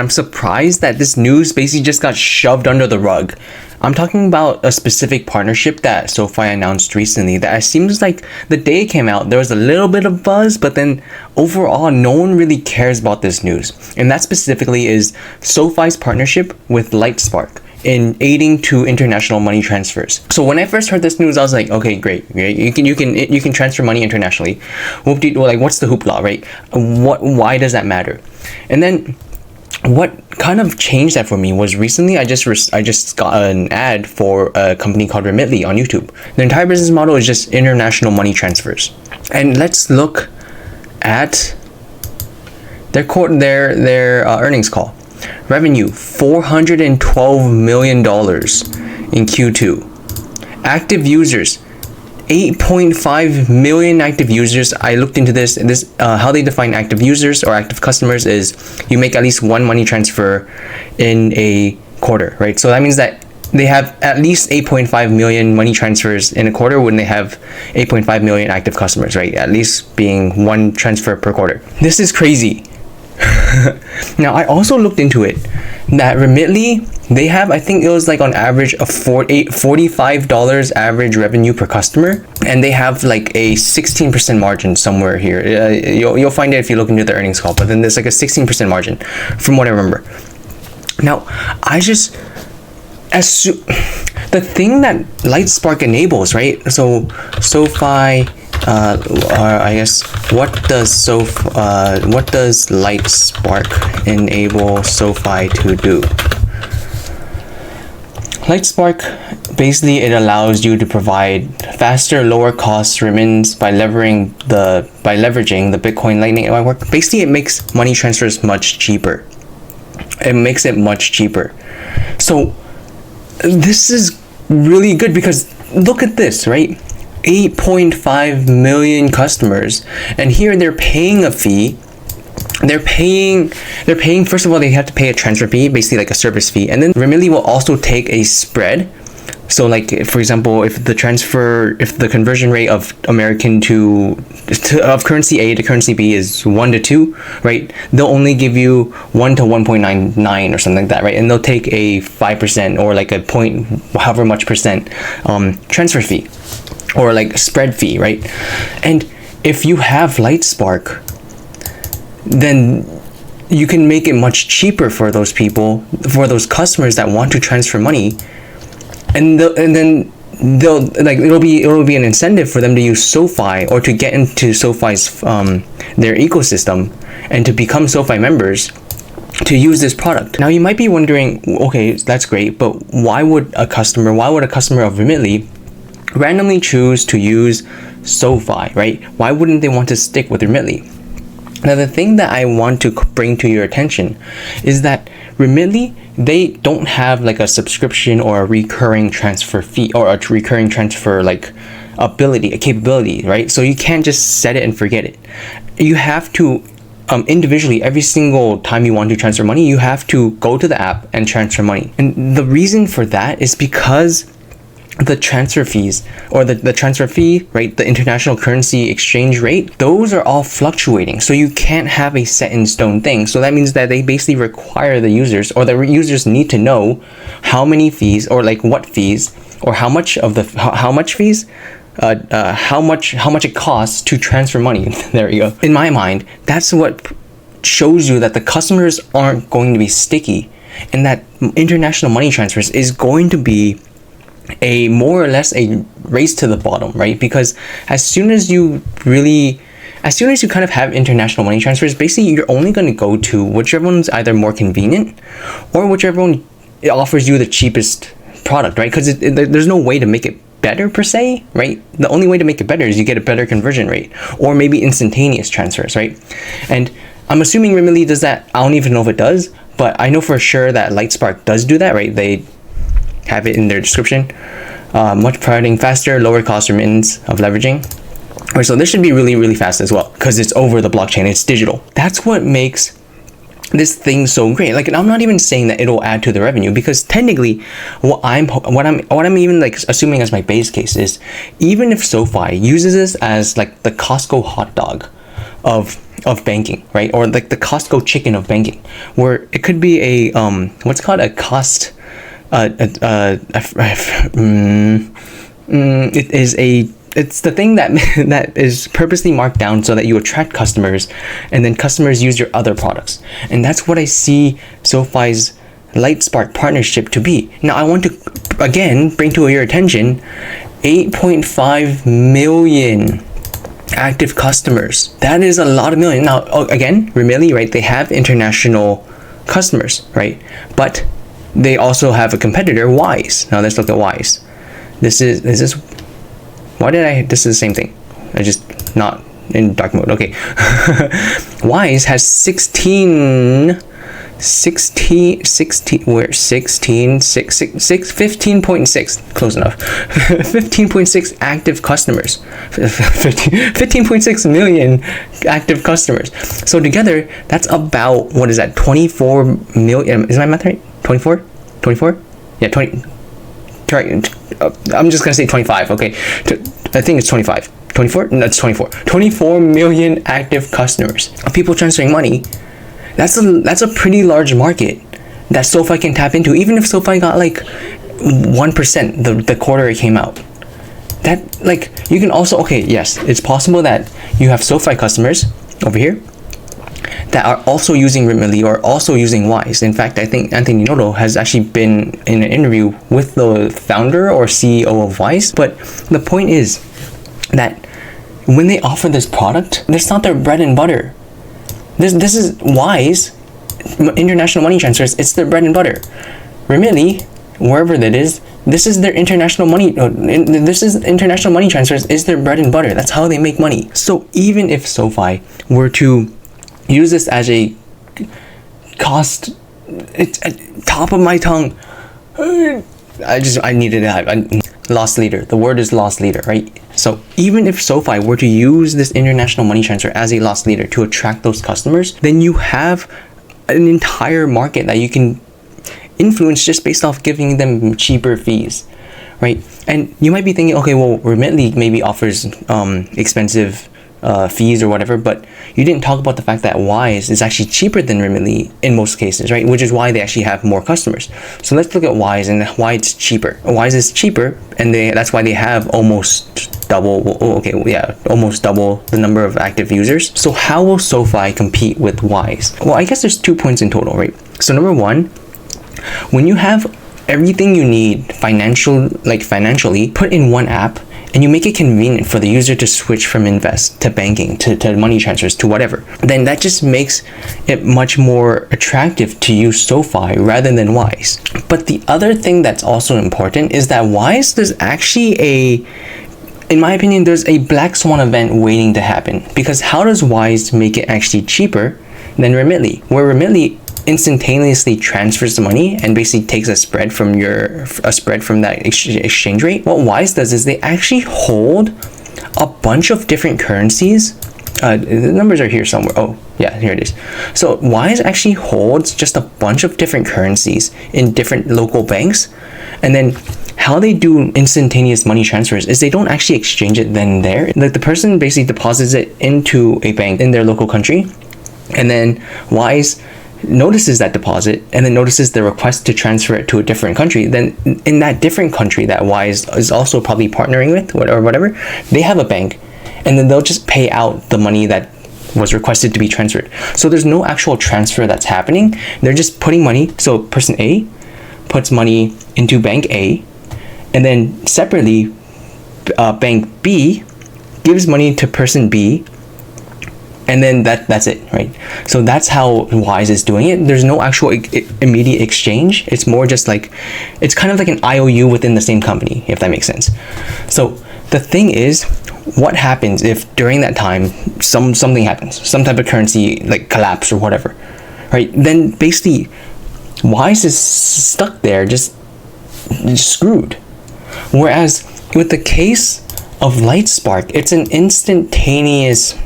I'm surprised that this news basically just got shoved under the rug. I'm talking about a specific partnership that SoFi announced recently that it seems like the day it came out, there was a little bit of buzz, but then overall, no one really cares about this news. And that specifically is SoFi's partnership with Lightspark in aiding to international money transfers. So when I first heard this news, I was like, okay, great. You can transfer money internationally. Like, what's the hoopla, right? Why does that matter? And then what kind of changed that for me was recently I just got an ad for a company called Remitly on YouTube. The entire business model is just international money transfers. And let's look at their earnings call. Revenue $412 million in Q2. Active users 8.5 million active users. I looked into this how they define active users or active customers is you make at least one money transfer in a quarter, right? So that means that they have at least 8.5 million money transfers in a quarter when they have 8.5 million active customers, right? At least being one transfer per quarter. This is crazy. Now I also looked into it that Remitly, they have, I think it was like on average a $45 average revenue per customer, and they have like a 16% margin somewhere here. You'll find it if you look into the earnings call, but then there's like a 16% margin from what I remember. Now the thing that Lightspark enables, right? So SoFi, I guess what does Lightspark enable SoFi to do? Lightspark, basically it allows you to provide faster, lower cost remittance by leveraging the Bitcoin Lightning Network. Basically it makes money transfers much cheaper. It makes it much cheaper. So this is really good because look at this, right? 8.5 million customers, and here they're paying a fee. They're paying first of all, they have to pay a transfer fee, basically like a service fee, and then Remitly will also take a spread. So like for example, if the conversion rate of of currency A to currency B is 1 to 2, right? They'll only give you 1 to 1.99 or something like that, right? And they'll take a 5% or like a point however much percent transfer fee or like spread fee, right? And if you have Lightspark, then you can make it much cheaper for those people, for those customers that want to transfer money, and then they'll like it'll be an incentive for them to use SoFi or to get into SoFi's their ecosystem and to become SoFi members to use this product. Now you might be wondering, okay, that's great, but why would a customer of Remitly randomly choose to use SoFi, right? Why wouldn't they want to stick with Remitly? Now the thing that I want to bring to your attention is that Remitly, they don't have like a subscription or a recurring transfer fee or a recurring transfer like capability, right? So you can't just set it and forget it. You have to individually, every single time you want to transfer money, you have to go to the app and transfer money. And the reason for that is because the transfer fees or the transfer fee, right, the international currency exchange rate, those are all fluctuating. So you can't have a set in stone thing. So that means that they basically require the users, or the users need to know how many fees or like what fees or how much fees, how much it costs to transfer money. There you go. In my mind, that's what shows you that the customers aren't going to be sticky, and that international money transfers is going to be a more or less a race to the bottom, right? Because as soon as you kind of have international money transfers, basically you're only going to go to whichever one's either more convenient or whichever one offers you the cheapest product, right? Because there's no way to make it better per se, right? The only way to make it better is you get a better conversion rate or maybe instantaneous transfers, right? And I'm assuming Remitly does that. I don't even know if it does, but I know for sure that Lightspark does do that, right? They have it in their description. Much providing faster, lower cost remittance of leveraging. Right, so this should be really, really fast as well because it's over the blockchain. It's digital. That's what makes this thing so great. Like, I'm not even saying that it'll add to the revenue, because technically, what I'm even like assuming as my base case is, even if SoFi uses this as like the Costco hot dog of of banking, right? Or like the Costco chicken of banking, where it could be a what's called a cost it is it's the thing that that is purposely marked down so that you attract customers, and then customers use your other products. And that's what I see SoFi's LightSpark partnership to be. Now I want to again bring to your attention 8.5 million active customers. That is a lot of million. Now again, Remitly, right, they have international customers, right? But they also have a competitor, Wise. Now let's look at Wise. This is this is the same thing. I just not in dark mode. Okay. Wise has 15.6 close enough. 15.6 active customers. 15.6 million active customers. So together, that's about, what is that, 24 million? Is my math right? 24? Yeah, 20. I'm just gonna say 25. Okay, I think it's 25. 24? No, it's 24. 24 million active customers of people transferring money. That's a pretty large market that SoFi can tap into. Even if SoFi got like 1% the quarter it came out, that, like, you can also, okay, yes, it's possible that you have SoFi customers over here that are also using Remitly or also using Wise. In fact, I think Anthony Noto has actually been in an interview with the founder or CEO of Wise. But the point is that when they offer this product, that's not their bread and butter. This is Wise, international money transfers, it's their bread and butter. Remitly, wherever that is, this is their international money transfers is their bread and butter. That's how they make money. So even if SoFi were to use this as a cost, it's at top of my tongue. I needed that. Lost leader. The word is lost leader, right? So even if SoFi were to use this international money transfer as a loss leader to attract those customers, then you have an entire market that you can influence just based off giving them cheaper fees, right? And you might be thinking, okay, well, Remitly maybe offers expensive fees or whatever, but you didn't talk about the fact that Wise is actually cheaper than Remitly in most cases, right? Which is why they actually have more customers. So let's look at Wise and why it's cheaper. Wise is cheaper, and that's why they have almost double the number of active users. So how will SoFi compete with Wise? Well, I guess there's 2 points in total, right? So number one, when you have everything you need financially put in one app, and you make it convenient for the user to switch from invest to banking to money transfers to whatever, then that just makes it much more attractive to use SoFi rather than Wise. But the other thing that's also important is that Wise, there's actually in my opinion, there's a black swan event waiting to happen. Because how does Wise make it actually cheaper than Remitly? Where Remitly instantaneously transfers the money and basically takes a spread from that exchange rate. What Wise does is they actually hold a bunch of different currencies. The numbers are here somewhere. Oh yeah, here it is. So Wise actually holds just a bunch of different currencies in different local banks, and then how they do instantaneous money transfers is they don't actually exchange it then and there. Like the person basically deposits it into a bank in their local country, and then Wise notices that deposit and then notices the request to transfer it to a different country. Then in that different country that Wise is also probably partnering with or whatever, they have a bank, and then they'll just pay out the money that was requested to be transferred. So there's no actual transfer that's happening. They're just putting money. So person A puts money into bank A, and then separately bank B gives money to person B, and then that's it, right? So that's how Wise is doing it. There's no actual immediate exchange. It's more just like, it's kind of like an IOU within the same company, if that makes sense. So the thing is, what happens if during that time something happens, some type of currency like collapse or whatever, right? Then basically Wise is stuck there, just screwed. Whereas with the case of LightSpark, it's an instantaneous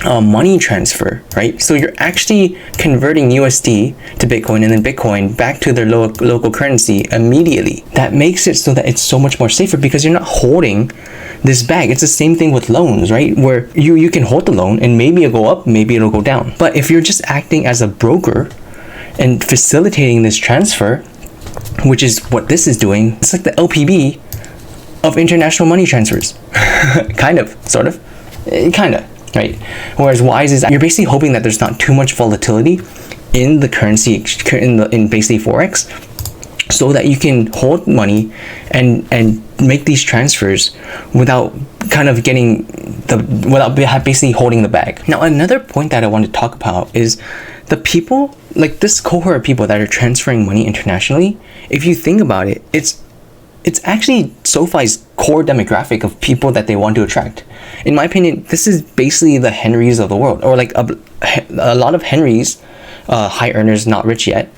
money transfer, right? So you're actually converting USD to Bitcoin and then Bitcoin back to their local currency immediately. That makes it so that it's so much more safer because you're not holding this bag. It's the same thing with loans, right? Where you can hold the loan and maybe it'll go up, maybe it'll go down. But if you're just acting as a broker and facilitating this transfer, which is what this is doing, it's like the LPB of international money transfers. Kind of, sort of, kind of, right? Whereas Wise is, you're basically hoping that there's not too much volatility in the currency, in basically Forex, so that you can hold money and make these transfers without kind of getting without basically holding the bag. Now, another point that I want to talk about is the people, like this cohort of people that are transferring money internationally. If you think about it, it's actually SoFi's core demographic of people that they want to attract. In my opinion, this is basically the Henrys of the world, or like a lot of Henrys, high earners, not rich yet,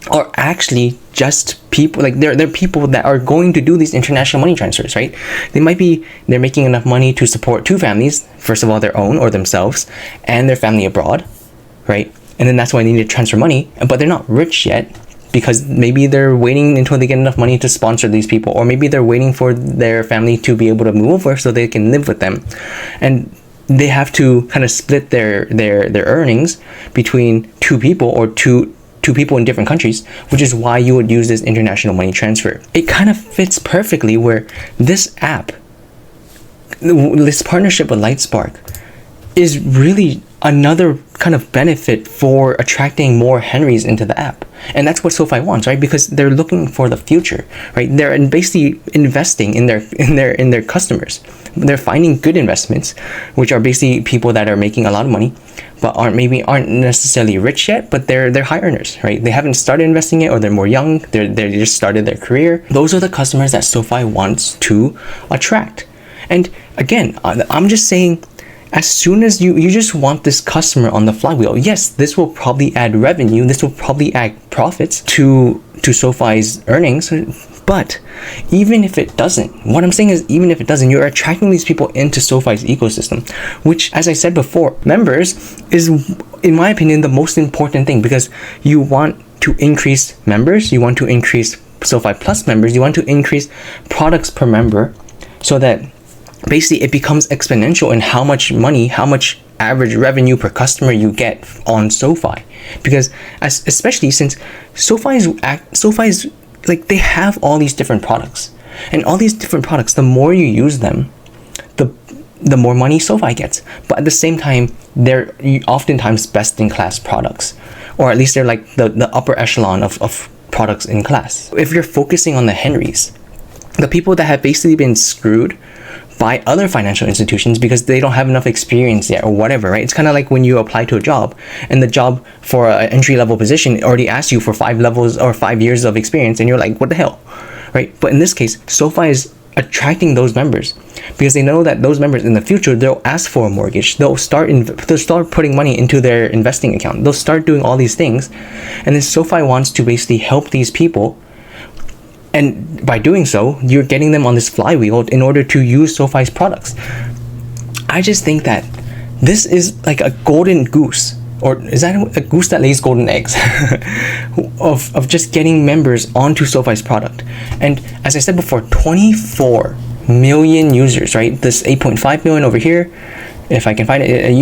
are actually just people, like they're people that are going to do these international money transfers, right? They're making enough money to support two families, first of all their own or themselves, and their family abroad, right? And then that's why they need to transfer money, but they're not rich yet because maybe they're waiting until they get enough money to sponsor these people, or maybe they're waiting for their family to be able to move over so they can live with them, and they have to kind of split their earnings between two people or two people in different countries, which is why you would use this international money transfer. It kind of fits perfectly where this app, this partnership with Lightspark, is really another kind of benefit for attracting more Henrys into the app. And that's what SoFi wants, right? Because they're looking for the future, right? They're basically investing in their customers. They're finding good investments, which are basically people that are making a lot of money, but aren't necessarily rich yet, but they're high earners, right? They haven't started investing yet, or they're more young. They just started their career. Those are the customers that SoFi wants to attract. And again, I'm just saying, as soon as you just want this customer on the flywheel, yes, this will probably add revenue, this will probably add profits to SoFi's earnings. But even if it doesn't, what I'm saying is, even if it doesn't, you're attracting these people into SoFi's ecosystem, which, as I said before, members is, in my opinion, the most important thing, because you want to increase members, you want to increase SoFi Plus members, you want to increase products per member, so that basically it becomes exponential in how much money, how much average revenue per customer you get on SoFi. Because especially since SoFi's like, they have all these different products, and all these different products, the more you use them, the more money SoFi gets. But at the same time, they're oftentimes best in class products, or at least they're like the upper echelon of products in class. If you're focusing on the Henrys, the people that have basically been screwed by other financial institutions because they don't have enough experience yet, or whatever, right? It's kind of like when you apply to a job, and the job for an entry-level position already asks you for 5 levels or 5 years of experience, and you're like, what the hell, right? But in this case, SoFi is attracting those members because they know that those members in the future, they'll ask for a mortgage, they'll start putting money into their investing account, they'll start doing all these things, and then SoFi wants to basically help these people. And by doing so, you're getting them on this flywheel in order to use SoFi's products. I just think that this is like a golden goose, or is that a goose that lays golden eggs, of just getting members onto SoFi's product. And as I said before, 24 million users, right? This 8.5 million over here, if I can find it, I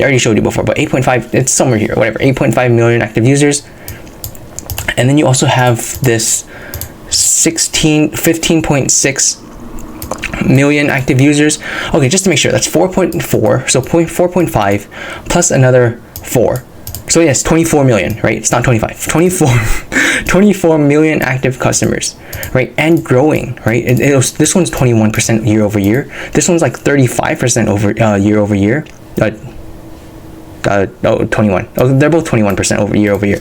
already showed you before, but 8.5, it's somewhere here, whatever, 8.5 million active users. And then you also have this 15.6 million active users. Okay, just to make sure, that's 4.4, so 4.5 plus another 4. So yes, 24 million, right? It's not 25, 24 million active customers, right? And growing, right? This one's 21% year over year. This one's like 35% year over year. 21. Oh, they're both 21% year over year.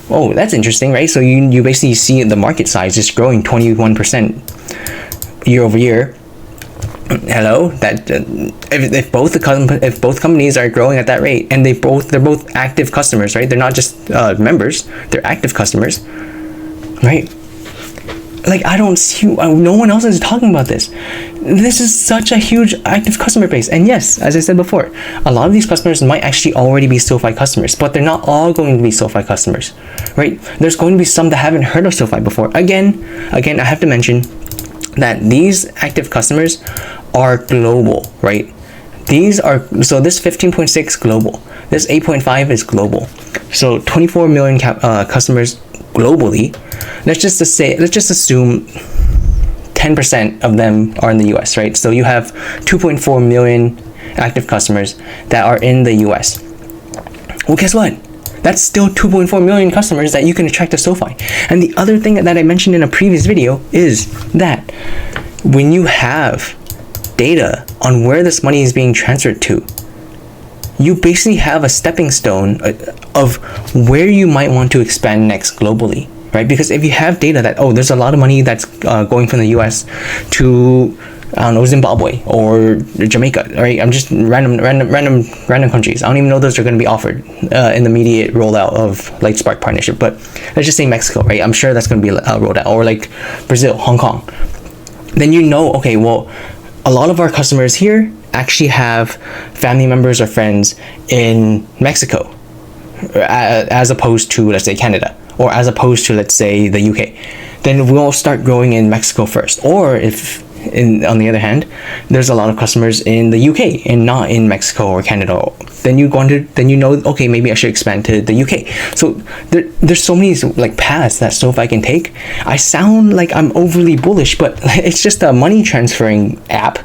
Oh, that's interesting, right? So you basically see the market size just growing 21% year over year. Hello, that if both companies are growing at that rate, and they're both active customers, right? They're not just members; they're active customers, right? Like, I don't see, no one else is talking about this. This is such a huge active customer base. And yes, as I said before, a lot of these customers might actually already be SoFi customers, but they're not all going to be SoFi customers, right? There's going to be some that haven't heard of SoFi before. Again, I have to mention, that these active customers are global, right? So this 15.6 global, this 8.5 is global. So 24 million customers globally. Let's just assume 10% of them are in the US, right? So you have 2.4 million active customers that are in the US. Well, guess what? That's still 2.4 million customers that you can attract to SoFi. And the other thing that I mentioned in a previous video is that when you have data on where this money is being transferred to, you basically have a stepping stone of where you might want to expand next globally, right? Because if you have data that, oh, there's a lot of money that's going from the US to, I don't know, Zimbabwe or Jamaica, right? I'm just random countries. I don't even know those are going to be offered in the immediate rollout of Lightspark partnership. But let's just say Mexico, right? I'm sure that's going to be rolled out, or like Brazil, Hong Kong. Then you know, okay, well, a lot of our customers here actually have family members or friends in Mexico, as opposed to, let's say, Canada, or as opposed to, let's say, the UK. Then we'll start growing in Mexico first. Or if, on the other hand, there's a lot of customers in the UK and not in Mexico or Canada, then you know, okay, maybe I should expand to the UK. So there's so many like paths that SoFi can take. I sound like I'm overly bullish, but it's just a money transferring app.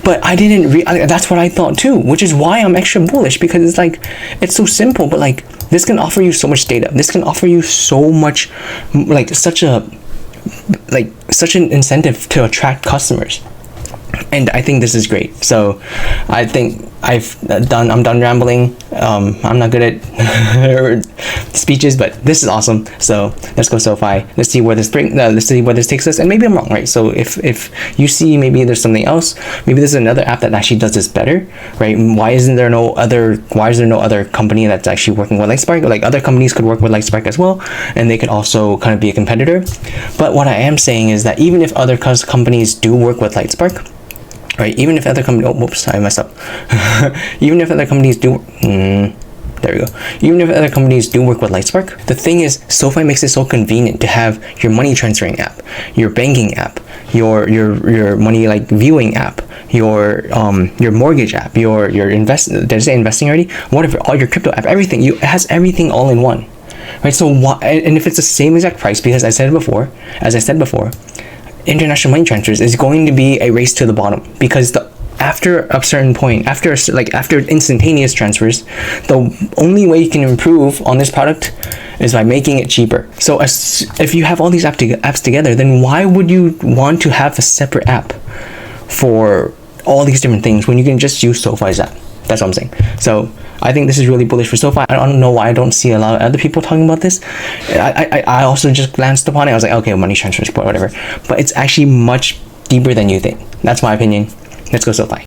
But I didn't that's what I thought too, which is why I'm extra bullish, because it's like, it's so simple, but like this can offer you so much data. This can offer you so much, like such an incentive to attract customers. And I think this is great. So I think I'm done rambling. I'm not good at speeches, but this is awesome. So let's go SoFi. Let's see where this takes us. And maybe I'm wrong, right? So if you see maybe there's something else, maybe there's another app that actually does this better, right? Why is there no other company that's actually working with Lightspark? Like, other companies could work with Lightspark as well, and they could also kind of be a competitor. But what I am saying is that even if other companies do work with Lightspark, right? Even if other companies, I messed up. Even if other companies do, there we go. Even if other companies do work with Lightspark, the thing is, SoFi makes it so convenient to have your money transferring app, your banking app, your money like viewing app, your mortgage app, your did I say investing already? Whatever, all your crypto app, everything. It has everything all in one, right? So and if it's the same exact price, because as I said before, international money transfers is going to be a race to the bottom, because after a certain point, after instantaneous transfers, the only way you can improve on this product is by making it cheaper. So if you have all these apps together, then why would you want to have a separate app for all these different things when you can just use SoFi's app? That's what I'm saying. So I think this is really bullish for SoFi. I don't know why I don't see a lot of other people talking about this. I also just glanced upon it. I was like, okay, money transfer support, whatever. But it's actually much deeper than you think. That's my opinion. Let's go SoFi.